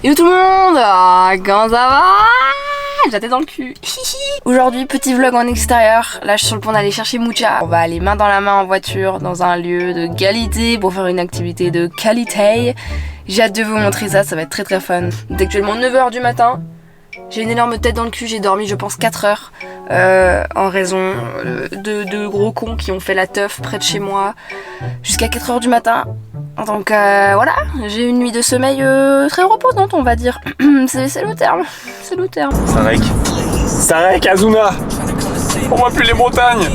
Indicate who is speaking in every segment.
Speaker 1: Hello tout le monde, comment ça va? J'ai la tête dans le cul. Aujourd'hui, petit vlog en extérieur. Là, je suis sur le point d'aller chercher Moucha. On va aller main dans la main en voiture dans un lieu de qualité pour faire une activité de qualité. J'ai hâte de vous montrer ça, ça va être très très fun. Il est actuellement 9h du matin. J'ai une énorme tête dans le cul, j'ai dormi je pense 4 heures en raison de gros cons qui ont fait la teuf près de chez moi jusqu'à 4 heures du matin. Donc voilà, j'ai une nuit de sommeil très reposante on va dire. C'est le terme, c'est le terme.
Speaker 2: Sarek, Azuna. On voit plus les montagnes.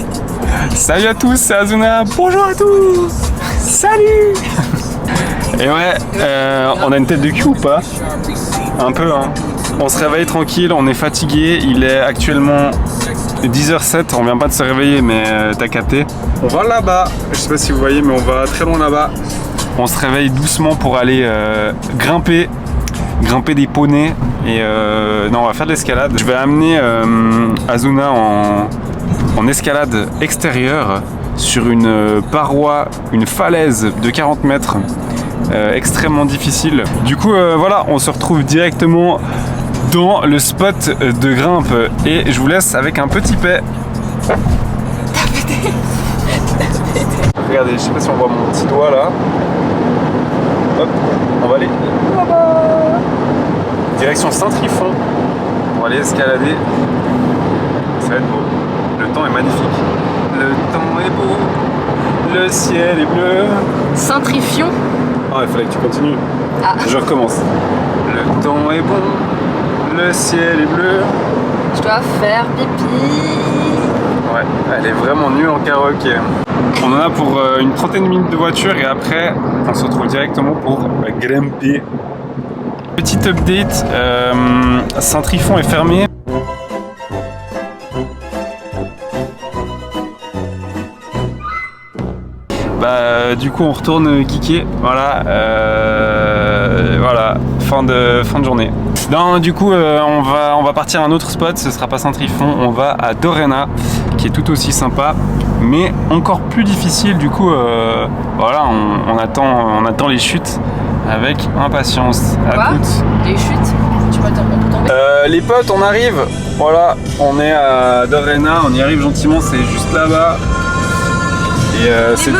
Speaker 2: Salut à tous, c'est Azuna. Bonjour à tous. Salut. Et ouais, on a une tête de cul ou pas? Un peu hein. On se réveille tranquille, on est fatigué. Il est actuellement 10h07, on vient pas de se réveiller mais t'as capté. On va là-bas, je sais pas si vous voyez mais on va très loin là-bas. On se réveille doucement pour aller grimper des poneys et non on va faire de l'escalade. Je vais amener Azuna en escalade extérieure sur une paroi, une falaise de 40 mètres extrêmement difficile. Du coup voilà, on se retrouve directement dans le spot de grimpe et je vous laisse avec un petit paix. Regardez, je sais pas si on voit mon petit doigt là. Hop, on va aller là-bas. Direction Saint-Trifon. On va aller escalader. Ça va être beau. Le temps est magnifique. Le temps est beau. Le ciel est bleu.
Speaker 1: Saint-Trifion.
Speaker 2: Ah, il fallait que tu continues.
Speaker 1: Ah.
Speaker 2: Je recommence. Le temps est bon. Le ciel est bleu.
Speaker 1: Je dois faire pipi.
Speaker 2: Ouais, elle est vraiment nulle en karaoké. On en a pour une trentaine de minutes de voiture et après on se retrouve directement pour grimper. Petite update, Saint-Trifon est fermé. Du coup on retourne kicker, voilà, voilà, fin de journée. Non, du coup on va partir à un autre spot, ce sera pas Saint-Trifon, on va à Dorena, qui est tout aussi sympa, mais encore plus difficile. Du coup voilà, on attend les chutes avec impatience. À toutes.
Speaker 1: Les chutes? Tu peux tomber?
Speaker 2: Les potes, on arrive, voilà, on est à Dorena, on y arrive gentiment, c'est juste là-bas. Et c'est...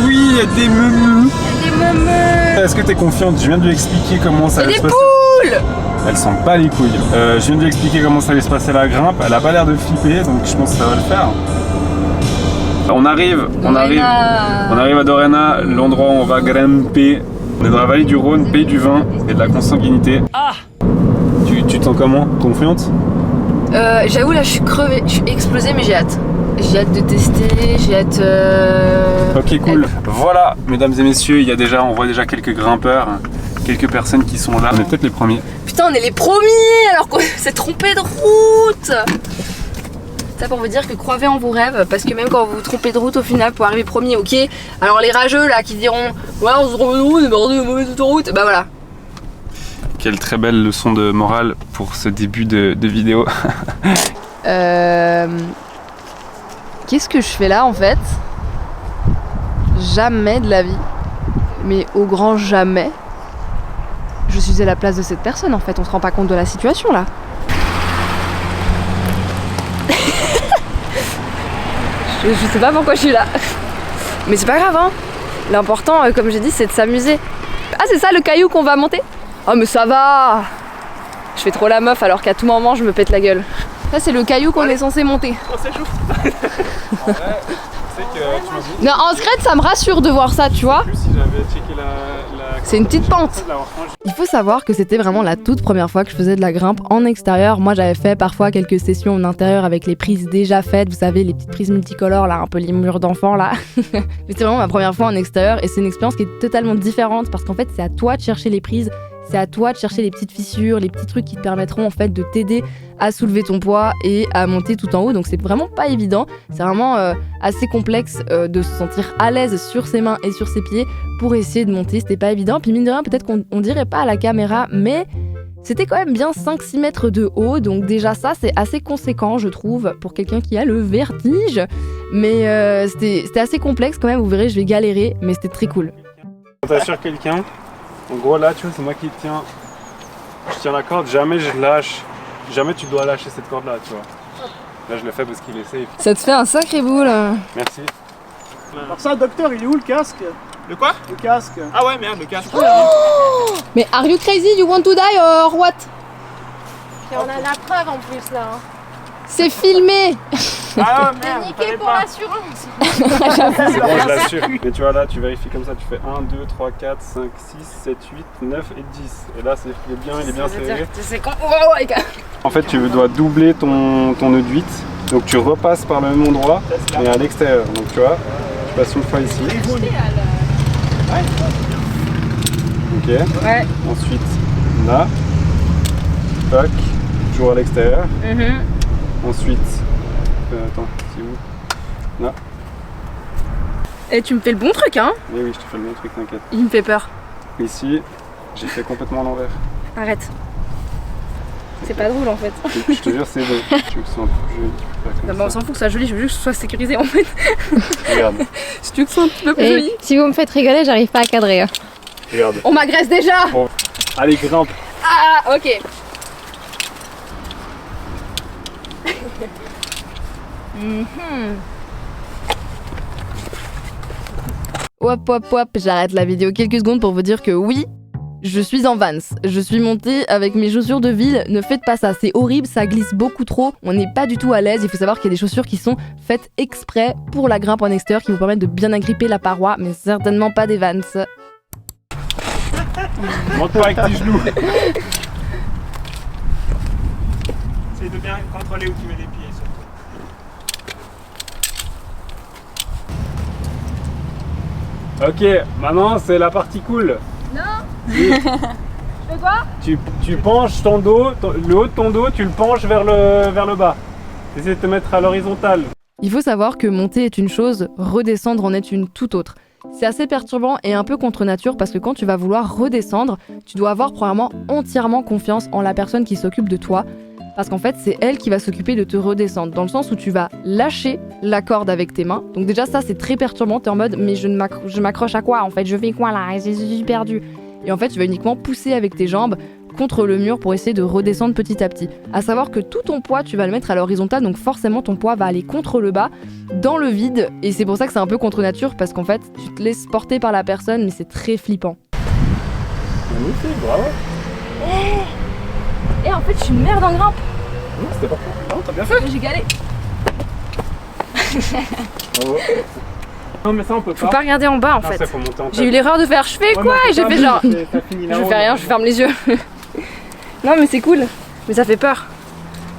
Speaker 2: Oui, il y a des meumeux. Est-ce que t'es confiante? Je viens de lui expliquer comment ça allait se passer.
Speaker 1: Des poules!
Speaker 2: Elle sent pas les couilles. Je viens de lui expliquer comment ça allait se passer la grimpe. Elle a pas l'air de flipper, donc je pense que ça va le faire. On arrive à Dorena, l'endroit où on va grimper. On est dans la vallée du Rhône, pays du vin et de la consanguinité. Ah! Tu te sens comment? Confiante?
Speaker 1: J'avoue là je suis crevée, je suis explosée mais j'ai hâte. J'ai hâte de tester, j'ai hâte...
Speaker 2: Ok cool. Voilà mesdames et messieurs, on voit déjà quelques grimpeurs, quelques personnes qui sont là. On est peut-être les premiers.
Speaker 1: Putain on est les premiers alors qu'on s'est trompé de route. Ça pour vous dire que croyez en vos rêves, parce que même quand vous vous trompez de route au final pour arriver premier, ok. Alors les rageux là qui diront ouais on se trompe de route, on est bordé de mauvaise autoroute, bah voilà.
Speaker 2: Quelle très belle leçon de morale pour ce début de vidéo.
Speaker 1: Qu'est-ce que je fais là en fait? Jamais de la vie, mais au grand jamais, je suis à la place de cette personne en fait, on se rend pas compte de la situation là. je sais pas pourquoi je suis là, mais c'est pas grave hein. L'important comme j'ai dit c'est de s'amuser. Ah c'est ça le caillou qu'on va monter? Oh mais ça va. Je fais trop la meuf alors qu'à tout moment je me pète la gueule. Ça c'est le caillou qu'on est censé monter.
Speaker 2: Oh, c'est chaud. Ouais, c'est que tu m'as dit.
Speaker 1: Non, en secret ça me rassure de voir ça, tu vois.
Speaker 2: Si j'avais checké la...
Speaker 1: C'est une petite pente. Il faut savoir que c'était vraiment la toute première fois que je faisais de la grimpe en extérieur. Moi j'avais fait parfois quelques sessions en intérieur avec les prises déjà faites, vous savez les petites prises multicolores là, un peu les murs d'enfants là. Mais c'est vraiment ma première fois en extérieur et c'est une expérience qui est totalement différente parce qu'en fait c'est à toi de chercher les prises. C'est à toi de chercher les petites fissures, les petits trucs qui te permettront en fait de t'aider à soulever ton poids et à monter tout en haut. Donc c'est vraiment pas évident. C'est vraiment assez complexe de se sentir à l'aise sur ses mains et sur ses pieds pour essayer de monter. C'était pas évident. Puis mine de rien, peut-être qu'on dirait pas à la caméra, mais c'était quand même bien 5-6 mètres de haut. Donc déjà ça, c'est assez conséquent, je trouve, pour quelqu'un qui a le vertige. Mais c'était assez complexe quand même. Vous verrez, je vais galérer, mais c'était très cool.
Speaker 2: Quand t'assures quelqu'un, en gros là, tu vois, c'est moi qui tiens je tiens la corde, jamais je lâche. Jamais tu dois lâcher cette corde là, tu vois. Là je le fais parce qu'il est safe.
Speaker 1: Ça te fait un sacré boule.
Speaker 2: Merci.
Speaker 3: Alors ça, docteur, il est où le casque?
Speaker 4: Le quoi?
Speaker 3: Le casque.
Speaker 4: Ah ouais, merde, le casque.
Speaker 1: Mais are you crazy? You want to die or what? Et on a la preuve en plus là. C'est filmé.
Speaker 4: Ah
Speaker 1: T'es
Speaker 4: merde,
Speaker 1: niqué
Speaker 4: fallait
Speaker 1: pour
Speaker 4: pas.
Speaker 1: l'assurance.
Speaker 2: C'est bon, je l'assure. Mais tu vois là, tu vérifies comme ça, tu fais 1, 2, 3, 4, 5, 6, 7, 8, 9 et 10. Et là, il est bien serré.
Speaker 1: C'est con. Oh, les gars.
Speaker 2: En fait, tu dois doubler ton nœud de 8. Donc tu repasses par le même endroit, mais à l'extérieur. Donc tu vois, tu passes une fois ici. Ok.
Speaker 1: Ouais.
Speaker 2: Ensuite, là. Tac. Toujours à l'extérieur. Ensuite, attends, c'est où? Là.
Speaker 1: Et tu me fais le bon truc, hein?
Speaker 2: Oui, oui, je te fais le bon truc, t'inquiète.
Speaker 1: Il me fait peur.
Speaker 2: Ici, j'ai fait complètement à l'envers.
Speaker 1: Arrête. C'est pas drôle en fait.
Speaker 2: Je te jure, c'est beau. Tu veux que ce soit un peu joli, tu peux faire comme
Speaker 1: Non, mais on
Speaker 2: ça.
Speaker 1: s'en fout que ça soit joli, je veux juste que ce soit sécurisé en fait.
Speaker 2: Regarde,
Speaker 1: Si tu veux que ce soit un petit peu plus
Speaker 5: Et
Speaker 1: joli.
Speaker 5: si vous me faites rigoler, j'arrive pas à cadrer.
Speaker 2: regarde.
Speaker 1: On m'agresse déjà!
Speaker 2: Bon. Allez, grimpe.
Speaker 1: Ah, ok. Hop, hop, hop, j'arrête la vidéo quelques secondes pour vous dire que oui, je suis en Vans. Je suis montée avec mes chaussures de ville. Ne faites pas ça, c'est horrible, ça glisse beaucoup trop. On n'est pas du tout à l'aise. Il faut savoir qu'il y a des chaussures qui sont faites exprès pour la grimpe en extérieur, qui vous permettent de bien agripper la paroi, mais certainement pas des Vans.
Speaker 2: Monte pas avec tes genoux.
Speaker 4: Essaye de bien contrôler où tu mets les pieds surtout.
Speaker 2: Ok, maintenant c'est la partie cool.
Speaker 1: Non.
Speaker 2: Oui.
Speaker 1: Je fais quoi?
Speaker 2: Tu penches ton dos, le haut de ton dos, tu le penches vers le bas. Essaye de te mettre à l'horizontale. Il faut savoir que monter est une chose, redescendre en est une toute autre. C'est assez perturbant et un peu contre nature parce que quand tu vas vouloir redescendre, tu dois avoir premièrement entièrement confiance en la personne qui s'occupe de toi. Parce qu'en fait, c'est elle qui va s'occuper de te redescendre, dans le sens où tu vas lâcher la corde avec tes mains. Donc déjà ça, c'est très perturbant, t'es en mode, mais je m'accroche à quoi en fait? Je fais quoi là? Je suis perdu. Et en fait, tu vas uniquement pousser avec tes jambes contre le mur pour essayer de redescendre petit à petit. À savoir que tout ton poids, tu vas le mettre à l'horizontale, donc forcément ton poids va aller contre le bas, dans le vide. Et c'est pour ça que c'est un peu contre nature, parce qu'en fait, tu te laisses porter par la personne, mais c'est très flippant. Magnifique, bravo. Et en fait, je suis une merde en grimpe. C'était parfait. Non, t'as bien fait.
Speaker 1: J'ai galé.
Speaker 2: Bravo. Non, mais ça on peut
Speaker 1: Faut pas regarder en bas en
Speaker 2: Non,
Speaker 1: fait.
Speaker 2: ça, faut monter en tête.
Speaker 1: J'ai eu l'erreur de faire je fais
Speaker 2: Ouais,
Speaker 1: quoi?
Speaker 2: mais
Speaker 1: Et j'ai
Speaker 2: t'as
Speaker 1: fait
Speaker 2: vu,
Speaker 1: genre.
Speaker 2: t'as fini
Speaker 1: Je
Speaker 2: là-haut,
Speaker 1: fais rien, je ferme les yeux. Non mais c'est cool. Mais ça fait peur.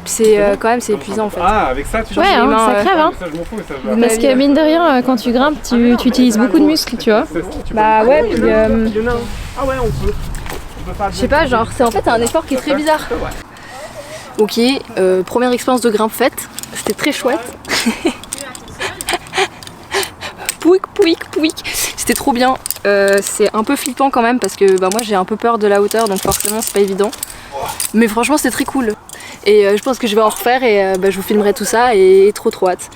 Speaker 1: C'est quand même c'est épuisant en fait.
Speaker 2: Ah, avec ça tu
Speaker 5: Ouais,
Speaker 2: changes
Speaker 5: hein,
Speaker 2: les mains,
Speaker 5: ça crève, hein.
Speaker 2: Ça je m'en fous, ça je
Speaker 1: Ma
Speaker 5: Parce
Speaker 1: vie.
Speaker 5: que mine de rien, quand tu grimpes, tu utilises beaucoup de muscles, tu vois.
Speaker 1: Bah ouais, puis
Speaker 4: Il y en a un. Ah ouais, on peut. On peut faire
Speaker 1: je sais pas, genre c'est en fait un effort qui est très bizarre. Ok, première expérience de grimpe faite, c'était très chouette. Pouic, pouic, pouic. C'était trop bien. C'est un peu flippant quand même parce que bah, moi j'ai un peu peur de la hauteur donc forcément c'est pas évident. Mais franchement c'était très cool. Et je pense que je vais en refaire et bah, je vous filmerai tout ça et trop hâte.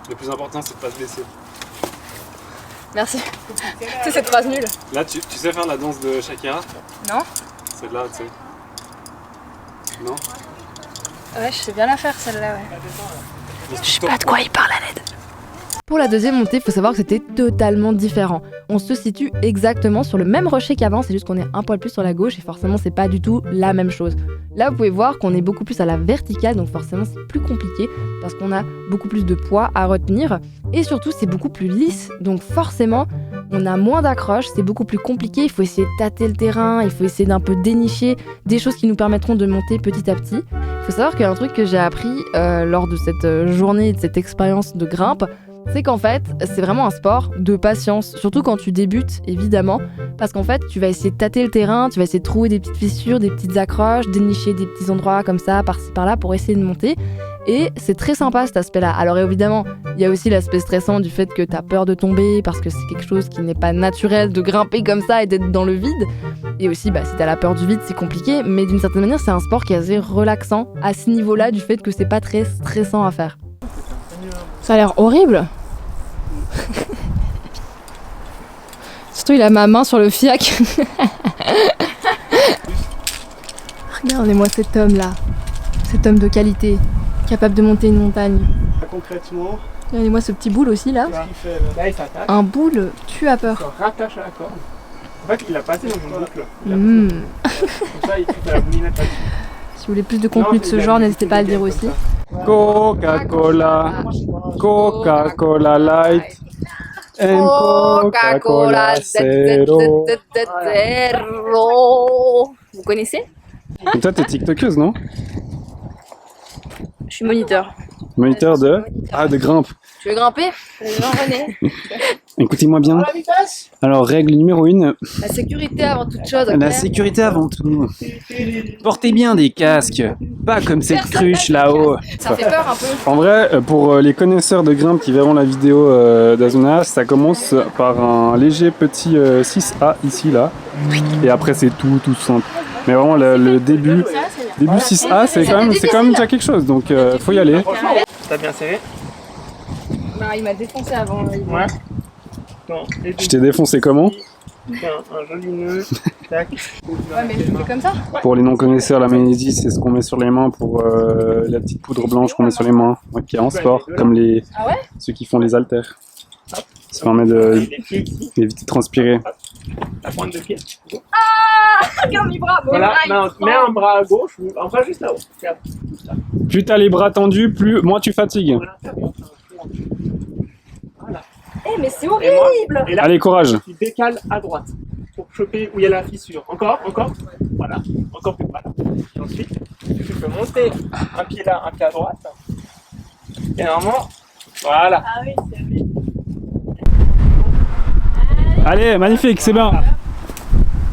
Speaker 2: Le plus important c'est de pas se blesser.
Speaker 1: Merci. C'est cette phrase nulle.
Speaker 2: Là tu sais faire la danse de Shakira?
Speaker 1: Non.
Speaker 2: Celle-là tu sais. Non?
Speaker 1: Ouais, je sais bien la faire celle-là, ouais.
Speaker 2: Je sais
Speaker 1: Pas de quoi il parle à l'aide. Pour la deuxième montée, il faut savoir que c'était totalement différent. On se situe exactement sur le même rocher qu'avant, c'est juste qu'on est un poil plus sur la gauche et forcément c'est pas du tout la même chose. Là vous pouvez voir qu'on est beaucoup plus à la verticale, donc forcément c'est plus compliqué parce qu'on a beaucoup plus de poids à retenir et surtout c'est beaucoup plus lisse, donc forcément on a moins d'accroche, c'est beaucoup plus compliqué, il faut essayer de tâter le terrain, il faut essayer d'un peu dénicher des choses qui nous permettront de monter petit à petit. Il faut savoir qu'il y a un truc que j'ai appris lors de cette journée, de cette expérience de grimpe, c'est qu'en fait, c'est vraiment un sport de patience, surtout quand tu débutes, évidemment, parce qu'en fait, tu vas essayer de tâter le terrain, tu vas essayer de trouver des petites fissures, des petites accroches, dénicher des petits endroits comme ça, par-ci par-là, pour essayer de monter. Et c'est très sympa cet aspect-là. Alors évidemment, il y a aussi l'aspect stressant du fait que t'as peur de tomber, parce que c'est quelque chose qui n'est pas naturel de grimper comme ça et d'être dans le vide. Et aussi, bah, si t'as la peur du vide, c'est compliqué, mais d'une certaine manière, c'est un sport qui est assez relaxant à ce niveau-là, du fait que c'est pas très stressant à faire.
Speaker 5: Ça a l'air horrible. Surtout il a ma main sur le fiac.
Speaker 1: Regardez-moi cet homme-là. Cet homme de qualité, capable de monter une montagne.
Speaker 3: Concrètement,
Speaker 1: Regardez-moi ce petit boule aussi là.
Speaker 3: qu'est-ce qu'il fait là?
Speaker 4: Là, il s'attache,
Speaker 1: Un boule tue à
Speaker 4: il
Speaker 1: peur.
Speaker 4: se rattache à la corde. En fait, il l'a passé dans une boucle.
Speaker 1: Mmh.
Speaker 4: Comme ça, il fait la moulinette là-dessus.
Speaker 1: Si vous voulez plus de contenu de ce genre, n'hésitez pas à le dire aussi.
Speaker 2: Coca-Cola, Coca-Cola Light, and Coca-Cola Zero.
Speaker 1: Vous connaissez?
Speaker 2: Et toi, t'es tiktokeuse, non?
Speaker 1: Je suis moniteur.
Speaker 2: Moniteur de... Ah, de grimpe.
Speaker 1: Tu veux grimper? Jean-René.
Speaker 2: Écoutez-moi bien.
Speaker 3: La vitesse.
Speaker 2: Alors, règle numéro 1,
Speaker 1: La sécurité avant toute chose. ok?
Speaker 2: la sécurité avant tout. Portez bien des casques, pas comme cette cruche là-haut.
Speaker 1: Ça fait peur un peu.
Speaker 2: En vrai, pour les connaisseurs de grimpe qui verront la vidéo d'Azuna, ça commence par un léger petit 6A ici, là. Et après, c'est tout simple. Mais vraiment, le début 6A, c'est quand même déjà quelque chose. Donc, faut y aller.
Speaker 4: T'as bien serré?
Speaker 1: Bah, il m'a défoncé avant.
Speaker 4: Ouais. Non, et
Speaker 2: Je t'ai défoncé comment?
Speaker 4: un joli nœud. Tac.
Speaker 1: Ouais, mais je fais comme ça.
Speaker 2: Pour les non-connaisseurs, la magnésie, c'est ce qu'on met sur les mains pour la petite poudre blanche qu'on met sur les mains, qui est en sport, comme
Speaker 1: Ah ouais?
Speaker 2: ceux qui font les haltères. Ça permet
Speaker 4: Les pieds ici,
Speaker 2: d'éviter de transpirer.
Speaker 4: la pointe de pied.
Speaker 1: Regarde mes bras.
Speaker 4: Voilà, mets un bras à gauche, un bras juste là-haut. Regarde.
Speaker 2: Plus t'as les bras tendus, moins tu fatigues.
Speaker 4: Voilà, très bien. Voilà.
Speaker 1: Eh, mais c'est
Speaker 4: Et moi,
Speaker 1: horrible.
Speaker 4: et là,
Speaker 2: Allez, courage.
Speaker 4: tu décales à droite pour choper où il y a la fissure. Encore. Voilà, encore plus. Voilà. Et ensuite, tu peux monter un pied là, un pied à droite. Et normalement, voilà.
Speaker 1: Ah oui, c'est vrai.
Speaker 2: Allez, magnifique, c'est bien.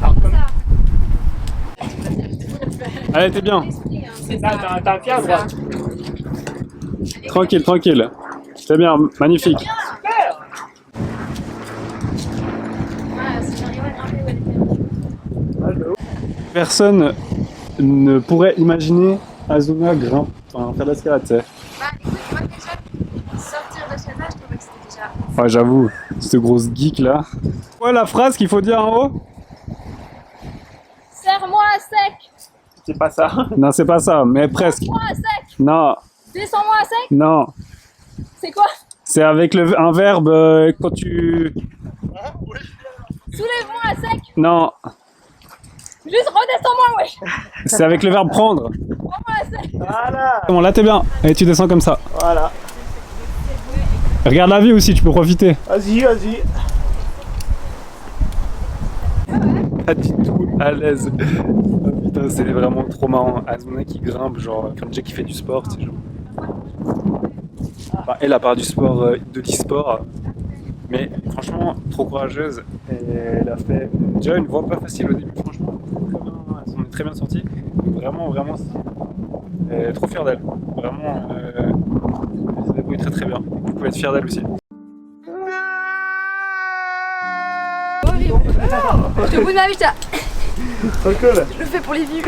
Speaker 4: Alors, comme
Speaker 2: Allez, t'es bien.
Speaker 4: là, t'as un pied à droite.
Speaker 2: Tranquille. C'est bien, magnifique.
Speaker 4: Super.
Speaker 2: Personne ne pourrait imaginer Azuna faire de l'escalade, tu sais.
Speaker 6: Bah écoute, moi déjà, sortir de chez moi, je trouvais que c'était déjà...
Speaker 2: Ouais, j'avoue, cette grosse geek là. Ouais, la phrase qu'il faut dire en haut?
Speaker 6: Serre-moi à sec.
Speaker 4: C'est pas ça.
Speaker 2: Non, c'est pas ça, mais presque.
Speaker 6: Moi à sec.
Speaker 2: Non,
Speaker 6: Descends-moi à sec.
Speaker 2: non.
Speaker 6: C'est quoi?
Speaker 2: C'est avec un verbe quand tu...
Speaker 6: Soulève-moi à sec.
Speaker 2: Non,
Speaker 6: Juste redescends-moi, wesh.
Speaker 2: c'est avec le verbe prendre.
Speaker 6: Prends-moi à sec.
Speaker 4: Voilà.
Speaker 2: Bon, là t'es bien. Et tu descends comme ça.
Speaker 4: Voilà.
Speaker 2: Regarde la vie aussi, tu peux profiter.
Speaker 3: Vas-y.
Speaker 2: Pas du tout à l'aise. Oh, putain, c'est vraiment trop marrant. Azuna qui grimpe, genre, comme Jack qui fait du sport, tu sais, genre. Enfin, elle a part du sport, de l'e-sport. Mais franchement, trop courageuse. Et elle a fait déjà une voie pas facile au début, franchement. Elle s'en est très bien sortie. Vraiment, elle est trop fière d'elle. Vraiment, elle s'est débrouillée très bien. Vous pouvez être fier d'elle aussi.
Speaker 1: Je te bout de ma vie, ça.
Speaker 3: Ok là.
Speaker 1: Je le fais pour les vues.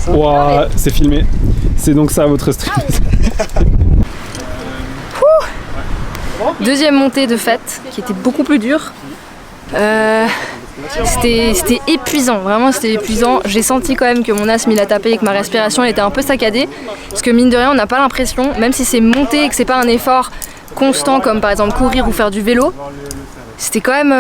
Speaker 2: Ouah, c'est filmé. C'est donc ça votre stream.
Speaker 1: Deuxième montée de fête, qui était beaucoup plus dure. C'était épuisant, vraiment c'était épuisant. J'ai senti quand même que mon asthme il a tapé et que ma respiration elle était un peu saccadée. Parce que mine de rien, on n'a pas l'impression, même si c'est monté et que c'est pas un effort constant comme par exemple courir ou faire du vélo, c'était quand même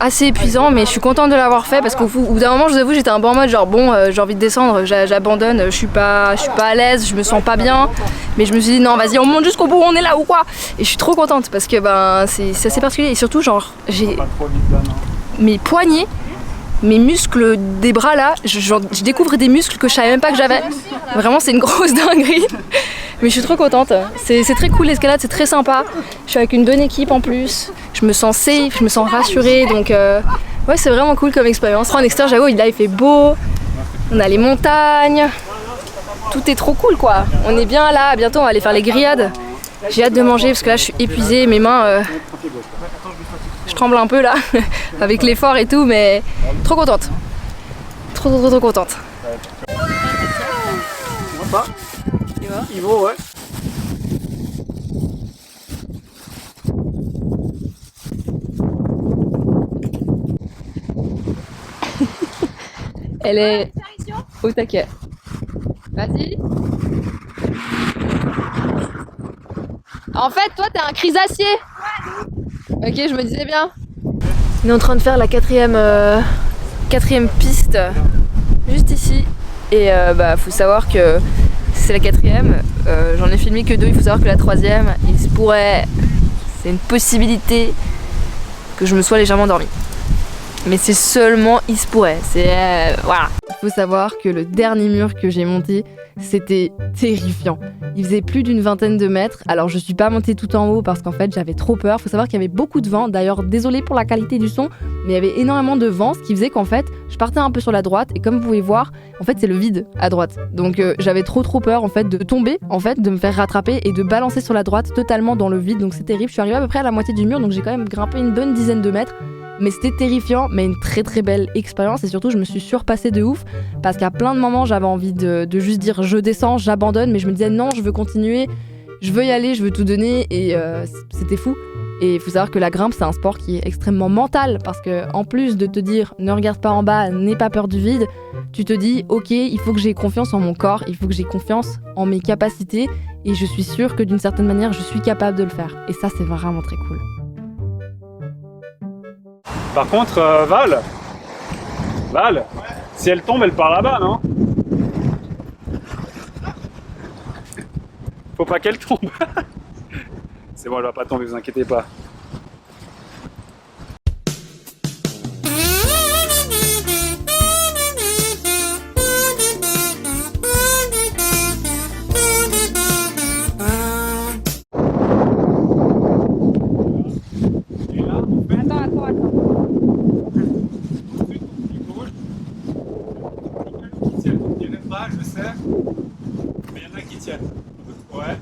Speaker 1: assez épuisant, mais je suis contente de l'avoir fait parce qu'au bout d'un moment, je vous avoue, j'étais un peu en mode genre bon, j'ai envie de descendre, j'abandonne, je suis pas à l'aise, je me sens pas bien, mais je me suis dit non, vas-y, on monte jusqu'au bout, on est là ou quoi. Et je suis trop contente parce que ben c'est assez particulier et surtout genre j'ai mes poignets, mes muscles des bras là, je découvre des muscles que je savais même pas que j'avais. Vraiment, c'est une grosse dinguerie. Mais je suis trop contente. C'est très cool l'escalade, c'est très sympa. Je suis avec une bonne équipe en plus. Je me sens safe, je me sens rassurée. Donc ouais, c'est vraiment cool comme expérience. En extérieur, j'avoue, là il fait beau. On a les montagnes. Tout est trop cool quoi. On est bien là. Bientôt on va aller faire les grillades. J'ai hâte de manger parce que là je suis épuisée. Mes mains, je tremble un peu là avec l'effort et tout, mais trop contente. Trop contente.
Speaker 3: Yvo, ouais.
Speaker 1: Elle est
Speaker 5: Attention. Au taquet. Vas-y. En fait, toi, t'es un crisacier. Ok, je me disais bien. On est en train de faire la quatrième piste, juste ici. Et faut savoir que c'est la quatrième. J'en ai filmé que 2, il faut savoir que la troisième, il se pourrait... C'est une possibilité que je me sois légèrement endormie. Mais c'est seulement il se pourrait, voilà.
Speaker 1: Il faut savoir que le dernier mur que j'ai monté, c'était terrifiant. Il faisait plus d'une vingtaine de mètres, alors je suis pas montée tout en haut parce qu'en fait j'avais trop peur. Il faut savoir qu'il y avait beaucoup de vent, d'ailleurs désolé pour la qualité du son, mais il y avait énormément de vent, ce qui faisait qu'en fait je partais un peu sur la droite et comme vous pouvez voir, en fait c'est le vide à droite. Donc j'avais trop peur en fait de tomber, en fait de me faire rattraper et de balancer sur la droite totalement dans le vide, donc c'est terrible. Je suis arrivée à peu près à la moitié du mur, donc j'ai quand même grimpé une bonne dizaine de mètres. Mais c'était terrifiant, mais une très belle expérience et surtout je me suis surpassée de ouf parce qu'à plein de moments j'avais envie de juste dire je descends, j'abandonne, mais je me disais non, je veux continuer, je veux y aller, je veux tout donner et c'était fou. Et il faut savoir que la grimpe c'est un sport qui est extrêmement mental parce que en plus de te dire ne regarde pas en bas, n'aie pas peur du vide, tu te dis ok, il faut que j'ai confiance en mon corps, il faut que j'ai confiance en mes capacités et je suis sûre que d'une certaine manière je suis capable de le faire et ça c'est vraiment très cool.
Speaker 2: Par contre, Val, si elle tombe, elle part là-bas, non? Faut pas qu'elle tombe. C'est bon, elle va pas tomber, vous inquiétez pas. Je sais, mais il y en a qui tiennent. Ouais.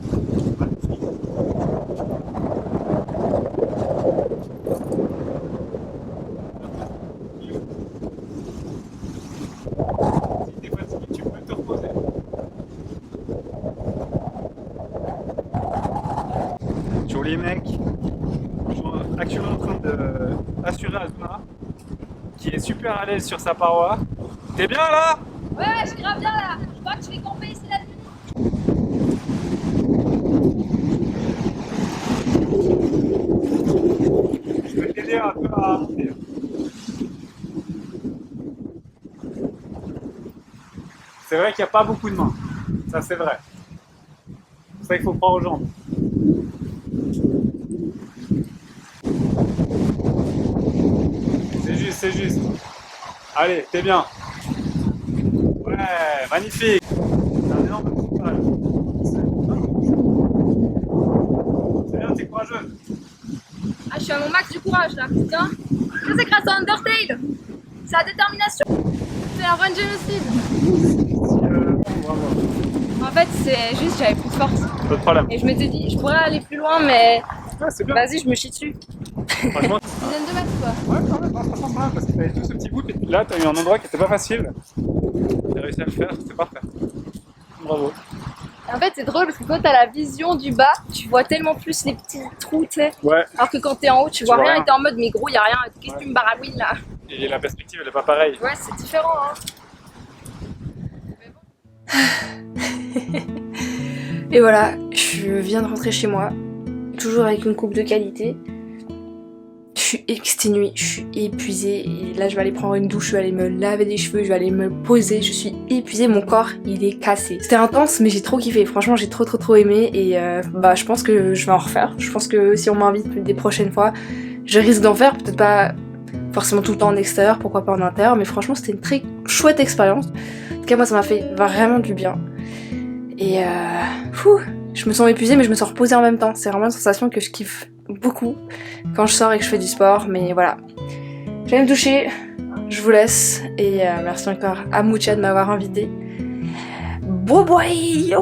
Speaker 2: Si t'es fatigué, tu peux te reposer. Sur les mecs, je suis actuellement en train d'assurer Azuna, qui est super à l'aise sur sa paroi. T'es bien là?
Speaker 6: Ouais, je suis grave bien là. Je crois que je vais camper ici la nuit.
Speaker 2: Je vais t'aider un peu à monter. C'est vrai qu'il n'y a pas beaucoup de mains. Ça, c'est vrai. C'est pour ça qu'il faut croire aux jambes. C'est juste. Allez, t'es bien. Ouais, magnifique. C'est un énorme courage. C'est bien, t'es courageux.
Speaker 6: Ah, je suis à mon max du courage là, putain. Ça, c'est grâce à Undertale. C'est la détermination. C'est un run génocide.
Speaker 2: Bravo.
Speaker 5: En fait, c'est juste j'avais plus de force.
Speaker 2: Pas de problème.
Speaker 5: Et je m'étais dit, je pourrais aller plus loin, mais
Speaker 2: Ouais, c'est bien.
Speaker 5: vas-y, je me chie dessus.
Speaker 2: Franchement,
Speaker 5: Dizaine de mètres, quoi.
Speaker 2: ouais, quand même, franchement, pas mal, parce que t'avais tout ce petit bout. Et là, t'as eu un endroit qui était pas facile. T'as réussi à le faire, c'est parfait. Bravo.
Speaker 5: En fait, c'est drôle parce que quand t'as la vision du bas, tu vois tellement plus les petits trous, tu sais.
Speaker 2: Ouais.
Speaker 5: Alors que quand t'es en haut, tu vois
Speaker 2: vois
Speaker 5: rien
Speaker 2: rien.
Speaker 5: et t'es en mode, mais gros, y a rien. Qu'est-ce que
Speaker 2: Ouais.
Speaker 5: tu me baragouines là?
Speaker 2: Et la perspective, elle est pas pareille.
Speaker 5: Ouais, c'est différent, hein. Et voilà, je viens de rentrer chez moi, toujours avec une coupe de qualité. Je suis exténuée, je suis épuisée et là je vais aller prendre une douche, je vais aller me laver les cheveux, je vais aller me poser, je suis épuisée, mon corps il est cassé. C'était intense mais j'ai trop kiffé, franchement j'ai trop aimé et je pense que je vais en refaire. Je pense que si on m'invite des prochaines fois, je risque d'en faire, peut-être pas forcément tout le temps en extérieur, pourquoi pas en intérieur, mais franchement c'était une très chouette expérience. En tout cas moi ça m'a fait vraiment du bien. Et je me sens épuisée mais je me sens reposée en même temps. C'est vraiment une sensation que je kiffe beaucoup quand je sors et que je fais du sport. Mais voilà, je vais me doucher, je vous laisse et merci encore à Moucha de m'avoir invité. Bye bye.